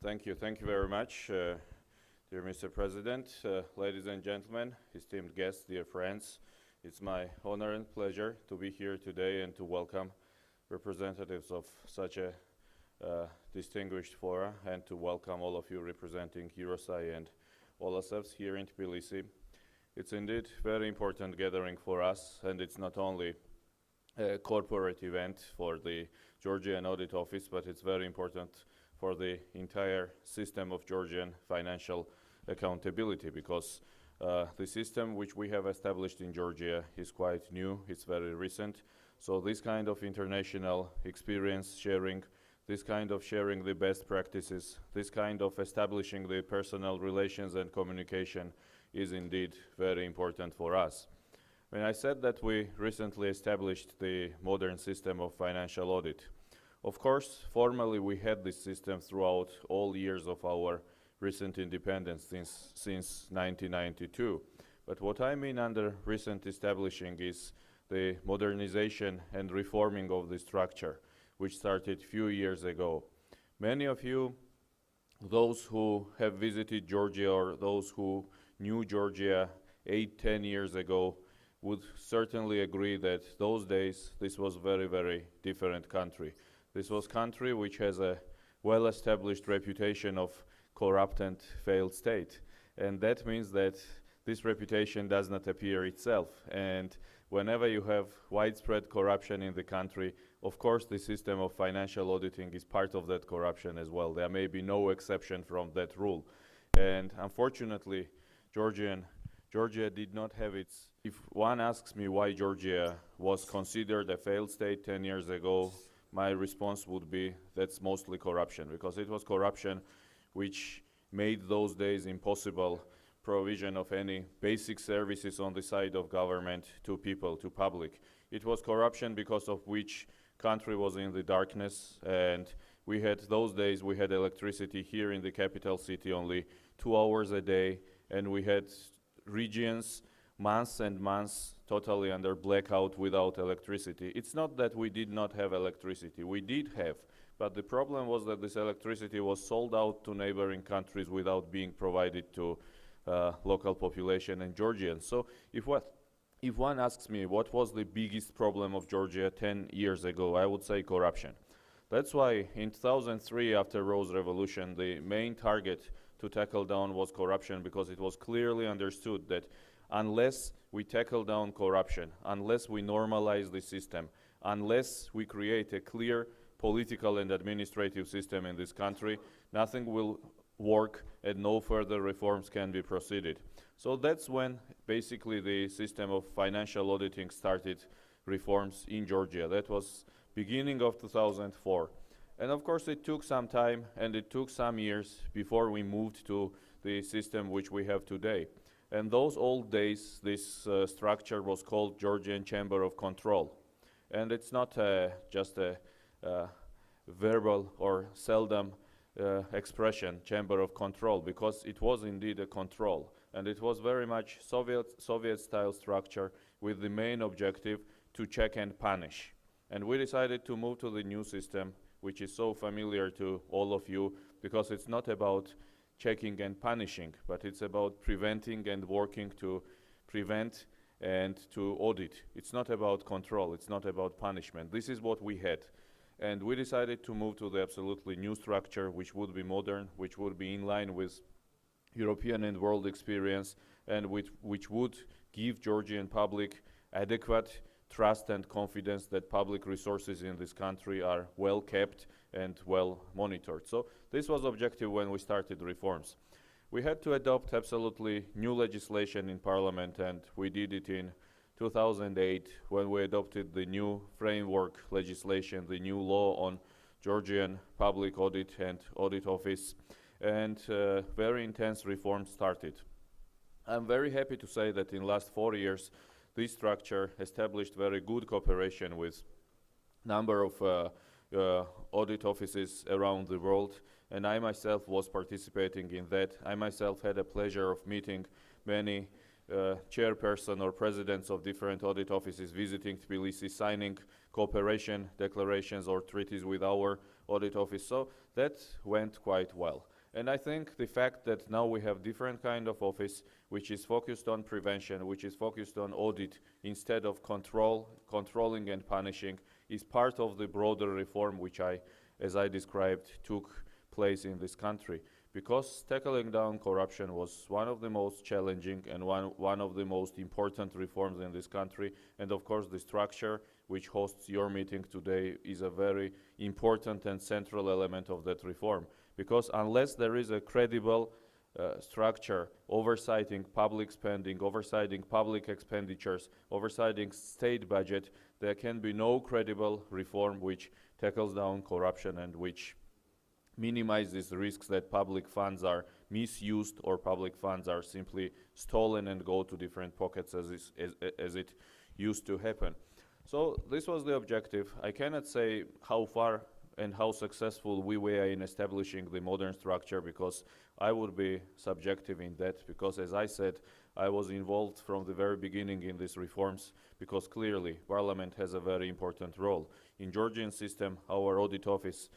Thank you very much, dear Mr. President, ladies and gentlemen, esteemed guests, dear friends. It's my honor and pleasure to be here today and to welcome representatives of such a distinguished fora and to welcome all of you representing EUROSAI and OLECEFS here in Tbilisi. It's indeed a very important gathering for us, and it's not only a corporate event for the Georgian Audit Office, but it's very important for the entire system of Georgian financial accountability, because the system which we have established in Georgia is quite new, it's very recent. So this kind of international experience sharing, this kind of sharing the best practices, this kind of establishing the personal relations and communication is indeed very important for us. When I said that we recently established the modern system of financial audit, of course, formally we had this system throughout all years of our recent independence since 1992. But what I mean under recent establishing is the modernization and reforming of the structure, which started a few years ago. Many of you, those who have visited Georgia or those who knew Georgia 8-10 years ago, would certainly agree that those days this was a very, very different country. This was a country which has a well-established reputation of corrupt and failed state. And that means that this reputation does not appear itself. And whenever you have widespread corruption in the country, of course the system of financial auditing is part of that corruption as well. There may be no exception from that rule. And unfortunately, Georgia did not have its... If one asks me why Georgia was considered a failed state 10 years ago, my response would be that's mostly corruption, because it was corruption which made those days impossible provision of any basic services on the side of government to people, to public. It was corruption because of which country was in the darkness, and we had those days, we had electricity here in the capital city only 2 hours a day, and we had regions months and months totally under blackout without electricity. It's not that we did not have electricity, we did have, but the problem was that this electricity was sold out to neighboring countries without being provided to local population and Georgians. So if one asks me what was the biggest problem of Georgia 10 years ago, I would say corruption. That's why in 2003, after Rose Revolution, the main target to tackle down was corruption, because it was clearly understood that unless we tackle down corruption, unless we normalize the system, unless we create a clear political and administrative system in this country, nothing will work and no further reforms can be proceeded. So that's when basically the system of financial auditing started reforms in Georgia. That was beginning of 2004. And of course it took some time and it took some years before we moved to the system which we have today. And those old days, this structure was called Georgian Chamber of Control. And it's not just a verbal or seldom expression, Chamber of Control, because it was indeed a control. And it was very much Soviet-style structure with the main objective to check and punish. And we decided to move to the new system, which is so familiar to all of you, because it's not about checking and punishing, but it's about preventing and working to prevent and to audit. It's not about control, it's not about punishment. This is what we had. And we decided to move to the absolutely new structure, which would be modern, which would be in line with European and world experience, and which would give Georgian public adequate trust and confidence that public resources in this country are well kept and well monitored. So this was objective when we started reforms. We had to adopt absolutely new legislation in Parliament, and we did it in 2008 when we adopted the new framework legislation, the new law on Georgian public audit and audit office, and very intense reforms started. I'm very happy to say that in the last 4 years this structure established very good cooperation with number of audit offices around the world, and I myself was participating in that. I myself had a pleasure of meeting many chairperson or presidents of different audit offices visiting Tbilisi, signing cooperation declarations or treaties with our audit office. So that went quite well. And I think the fact that now we have different kind of office which is focused on prevention, which is focused on audit instead of controlling and punishing, is part of the broader reform which as I described, took place in this country. Because tackling down corruption was one of the most challenging and one of the most important reforms in this country. And of course, the structure which hosts your meeting today is a very important and central element of that reform. Because unless there is a credible structure oversighting public spending, oversighting public expenditures, oversighting state budget, there can be no credible reform which tackles down corruption and which minimizes risks that public funds are misused or public funds are simply stolen and go to different pockets as it used to happen. So this was the objective. I cannot say how far and how successful we were in establishing the modern structure, because I would be subjective in that, because as I said, I was involved from the very beginning in these reforms, because clearly Parliament has a very important role. In Georgian system, our audit office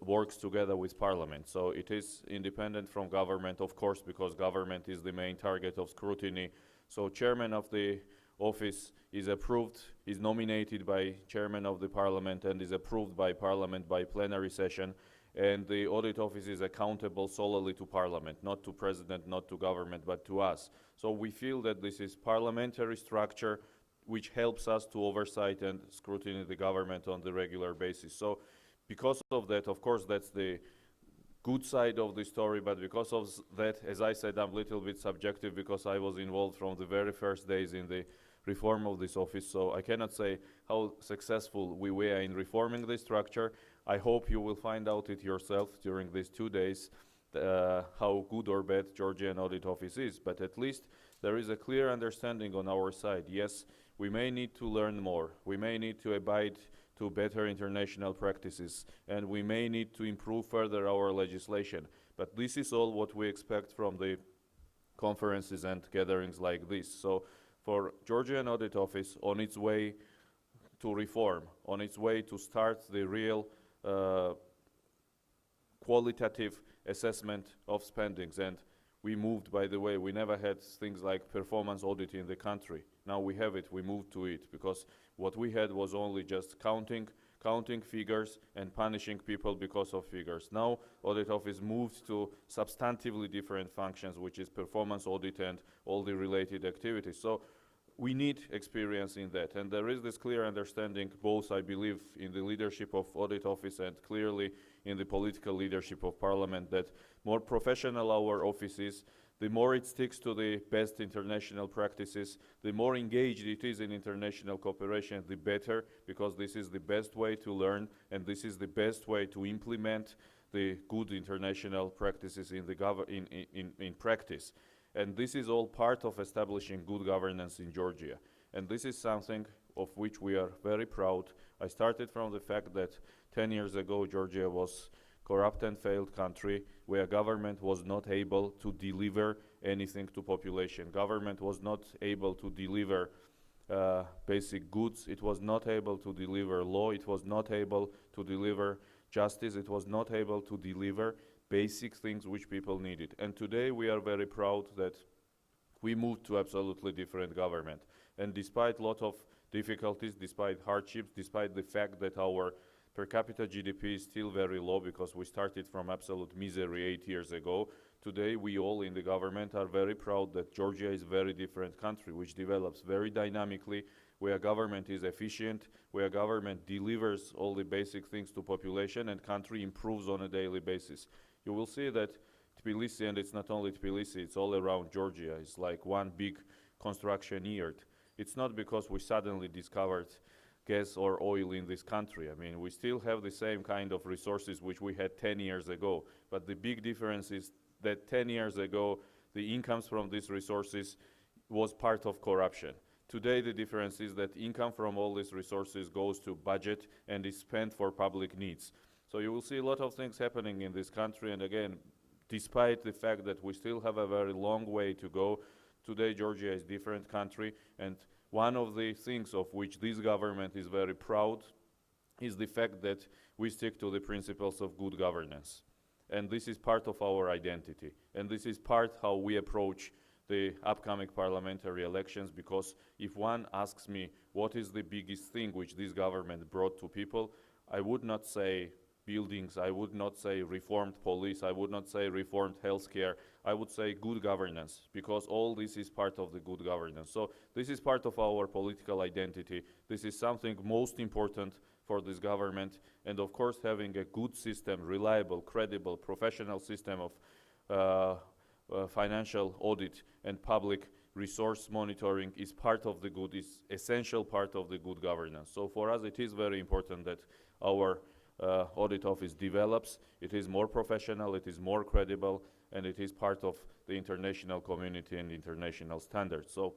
works together with Parliament, so it is independent from government, of course, because government is the main target of scrutiny. So chairman of the office is nominated by chairman of the Parliament and is approved by Parliament by plenary session, and the audit office is accountable solely to Parliament, not to President, not to government, but to us. So we feel that this is parliamentary structure which helps us to oversight and scrutiny the government on the regular basis. So because of that, of course, that's the good side of the story, but because of that, as I said, I'm a little bit subjective because I was involved from the very first days in the reform of this office, so I cannot say how successful we were in reforming the structure. I hope you will find out it yourself during these 2 days how good or bad Georgian Audit Office is, but at least there is a clear understanding on our side. Yes, we may need to learn more, we may need to abide to better international practices, and we may need to improve further our legislation, but this is all what we expect from the conferences and gatherings like this. So for Georgian Audit Office, on its way to reform, on its way to start the real qualitative assessment of spendings, and we moved, by the way, we never had things like performance audit in the country. Now we have it, we moved to it, because what we had was only just counting figures and punishing people because of figures. Now Audit Office moved to substantively different functions, which is performance audit and all the related activities. So we need experience in that, and there is this clear understanding, both I believe in the leadership of Audit Office and clearly in the political leadership of Parliament, that more professional our office is, the more it sticks to the best international practices, the more engaged it is in international cooperation, the better, because this is the best way to learn and this is the best way to implement the good international practices in practice. And this is all part of establishing good governance in Georgia. And this is something of which we are very proud. I started from the fact that 10 years ago Georgia was corrupt and failed country where government was not able to deliver anything to population. Government was not able to deliver basic goods. It was not able to deliver law. It was not able to deliver justice. It was not able to deliver basic things which people needed. And today we are very proud that we moved to absolutely different government. And despite a lot of difficulties, despite hardships, despite the fact that our per capita GDP is still very low because we started from absolute misery 8 years ago, today we all in the government are very proud that Georgia is a very different country which develops very dynamically, where government is efficient, where government delivers all the basic things to population and country improves on a daily basis. You will see that Tbilisi, and it's not only Tbilisi, it's all around Georgia, it's like one big construction yard. It's not because we suddenly discovered gas or oil in this country. I mean, we still have the same kind of resources which we had 10 years ago. But the big difference is that 10 years ago, the incomes from these resources was part of corruption. Today, the difference is that income from all these resources goes to budget and is spent for public needs. So you will see a lot of things happening in this country. And again, despite the fact that we still have a very long way to go, today Georgia is a different country. And one of the things of which this government is very proud is the fact that we stick to the principles of good governance. And this is part of our identity. And this is part how we approach the upcoming parliamentary elections, because if one asks me what is the biggest thing which this government brought to people, I would not say buildings, I would not say reformed police, I would not say reformed healthcare, I would say good governance, because all this is part of the good governance. So this is part of our political identity. This is something most important for this government, and of course having a good system, reliable, credible, professional system of financial audit and public resource monitoring is part of the good, is essential part of the good governance. So for us it is very important that our audit office develops, it is more professional, it is more credible, and it is part of the international community and international standards. So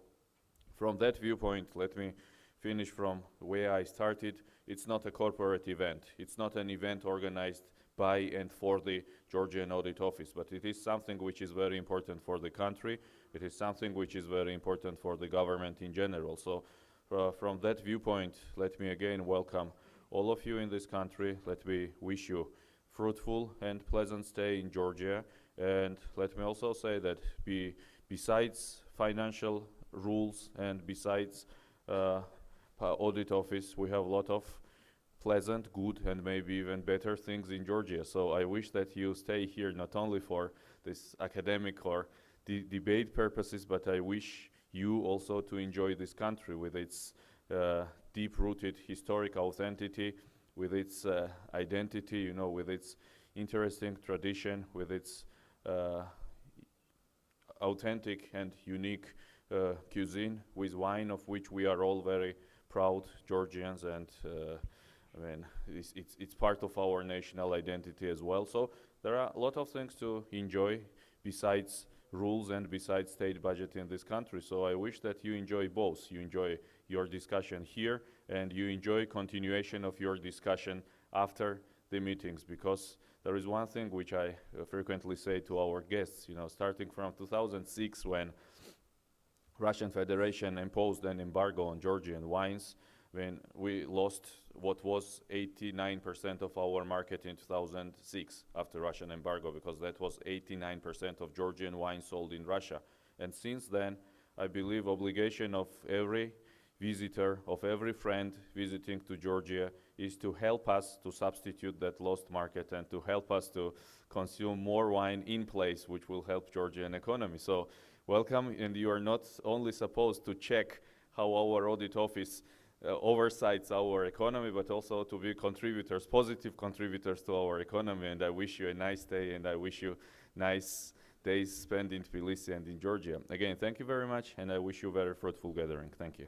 from that viewpoint, let me finish from where I started. It's not a corporate event. It's not an event organized by and for the Georgian Audit Office, but it is something which is very important for the country. It is something which is very important for the government in general. So from that viewpoint, let me again welcome all of you in this country. Let me wish you fruitful and pleasant stay in Georgia. And let me also say that besides financial rules and besides audit office, we have a lot of pleasant, good, and maybe even better things in Georgia. So I wish that you stay here not only for this academic or debate purposes, but I wish you also to enjoy this country with its deep-rooted historic authenticity, with its identity, you know, with its interesting tradition, with its authentic and unique cuisine, with wine of which we are all very proud Georgians, and I mean, it's part of our national identity as well. So there are a lot of things to enjoy besides rules and besides state budget in this country. So I wish that you enjoy both. You enjoy your discussion here, and you enjoy continuation of your discussion after the meetings, because there is one thing which I frequently say to our guests, you know, starting from 2006, when Russian Federation imposed an embargo on Georgian wines, when we lost what was 89% of our market in 2006 after Russian embargo, because that was 89% of Georgian wine sold in Russia. And since then, I believe obligation of every visitor, of every friend visiting to Georgia, is to help us to substitute that lost market and to help us to consume more wine in place, which will help Georgian economy. So welcome, and you are not only supposed to check how our audit office oversights our economy, but also to be contributors, positive contributors to our economy. And I wish you a nice day, and I wish you nice days spent in Tbilisi and in Georgia. Again, thank you very much, and I wish you a very fruitful gathering. Thank you.